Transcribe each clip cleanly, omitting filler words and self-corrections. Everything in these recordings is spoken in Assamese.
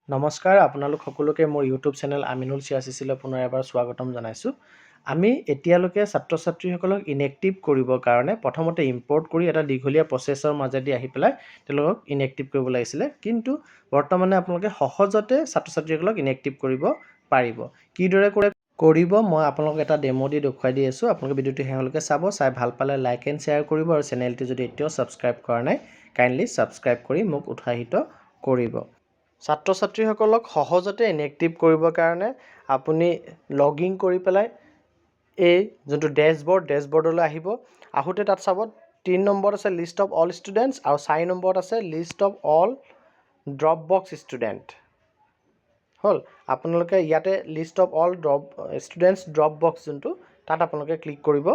নমস্কাৰ আপোনালোক সকলোকে মোৰ ইউটিউব চেনেল আমিনুল চিয়াচিচিলৈ পুনৰ এবাৰ স্বাগতম জনাইছোঁ। আমি এতিয়ালৈকে ছাত্ৰ ছাত্ৰীসকলক ইনএক্টিভ কৰিবৰ কাৰণে প্ৰথমতে ইম্পৰ্ট কৰি এটা দীঘলীয়া প্ৰচেছৰ মাজেদি আহি পেলাই তেওঁলোকক ইনএক্টিভ কৰিব লাগিছিলে, কিন্তু বৰ্তমানে আপোনালোকে সহজতে ছাত্ৰ ছাত্ৰীসকলক ইনএক্টিভ কৰিব পাৰিব। কিদৰে কৰিব মই আপোনালোকক এটা ডেমো দি দেখুৱাই দি আছোঁ। আপোনালোকে ভিডিঅ'টো শেষলৈকে চাব, চাই ভাল পালে লাইক এণ্ড শ্বেয়াৰ কৰিব আৰু চেনেলটো যদি এতিয়াও ছাবস্ক্ৰাইব কৰা নাই কাইণ্ডলি ছাবস্ক্ৰাইব কৰি মোক উৎসাহিত কৰিব। ছাত্ৰ ছাত্ৰীসকলক সহজতে ইনএক্টিভ কৰিবৰ কাৰণে আপুনি লগইন কৰি পেলাই এই যোনটো ডেছবৰ্ডলৈ আহিব। আহোঁতে তাত চাব 3 নম্বৰত আছে লিষ্ট অফ অল ষ্টুডেণ্টছ আৰু 4 নম্বৰত আছে list of all drop box student. হ'ল, আপোনালোকে ইয়াতে list of all students drop box যোনটো তাত আপোনালোকে ক্লিক কৰিব।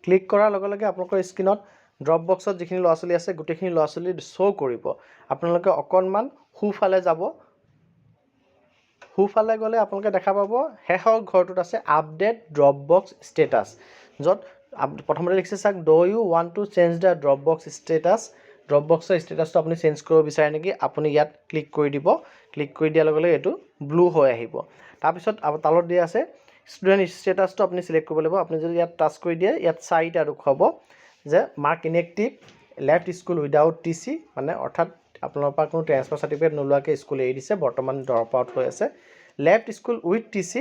ক্লিক কৰাৰ লগে লগে আপোনালোকৰ স্ক্ৰীনত ড্ৰপ বক্সত যিখিনি ল'ৰা ছোৱালী আছে গোটেইখিনি ল'ৰা ছোৱালী শ্ব' কৰিব। আপোনালোকে অকণমান সোঁফালে যাব। সোঁফালে গ'লে আপোনালোকে দেখা পাব শেষৰ ঘৰটোত আছে আপডেট ড্ৰপ বক্স ষ্টেটাছ, য'ত প্ৰথমতে লিখিছে চাওক do' you want to change the drop box status. Drop বক্সৰ ষ্টেটাছটো আপুনি চেঞ্জ কৰিব বিচাৰে নেকি, আপুনি ইয়াত ক্লিক কৰি দিব। ক্লিক কৰি দিয়াৰ লগে লগে এইটো ব্লু হৈ আহিব। তাৰপিছত তলত দিয়া আছে ষ্টুডেণ্ট ষ্টেটাছটো আপুনি চিলেক্ট কৰিব লাগিব। আপুনি যদি ইয়াত টাচ কৰি দিয়ে ইয়াত 4টা দেখুৱাব যে mark inactive, left school without TC, মানে অৰ্থাৎ আপোনাৰ পৰা কোনো ট্ৰেন্সফাৰ চাৰ্টিফিকেট নোলোৱাকৈ স্কুল এৰি দিছে, বৰ্তমান ড্ৰপ আউট হৈ আছে। Left school with TC,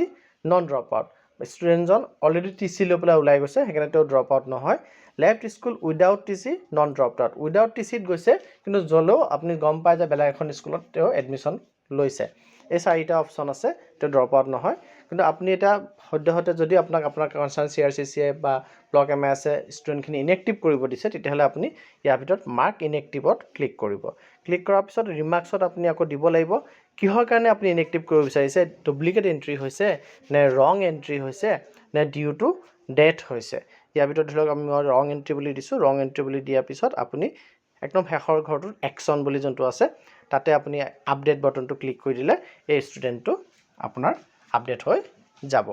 non drop out, ষ্টুডেণ্টজন অলৰেডি TC লৈ পেলাই ওলাই গৈছে, সেইকাৰণে তেওঁ ড্ৰপ আউট নহয়। Left school without TC, non drop out, without TCত গৈছে কিন্তু য'লেও আপুনি গম পায় যে বেলেগ এখন স্কুলত তেওঁ এডমিশ্যন লৈছে। এই 4টা অপশ্যন আছে, তেওঁ ড্ৰপ আউট নহয়। কিন্তু আপুনি এতিয়া সদ্যহতে যদি আপোনাৰ কনচাৰ্ণ CRCCয়ে বা ব্লক MISে ষ্টুডেণ্টখিনি ইনএক্টিভ কৰিব দিছে, তেতিয়াহ'লে আপুনি ইয়াৰ ভিতৰত মাৰ্ক ইনএক্টিভত ক্লিক কৰিব। ক্লিক কৰাৰ পিছত ৰিমাৰ্কছত আপুনি আকৌ দিব লাগিব কিহৰ কাৰণে আপুনি ইনএক্টিভ কৰিব বিচাৰিছে, ডুপ্লিকেট এণ্ট্ৰি হৈছে নে ৰং এণ্ট্ৰি হৈছে নে ডিউ টু ডেথ হৈছে। ইয়াৰ ভিতৰত ধৰি লওক আমি ৰং এণ্ট্ৰি বুলি দিছোঁ। ৰং এণ্ট্ৰি বুলি দিয়াৰ পিছত আপুনি একদম শেষৰ ঘৰটোত একশ্যন বুলি যোনটো আছে তাতে আপুনি আপডেট বাটনটো ক্লিক কৰি দিলে এই ষ্টুডেণ্টটো আপোনাৰ আপডেট হৈ যাব।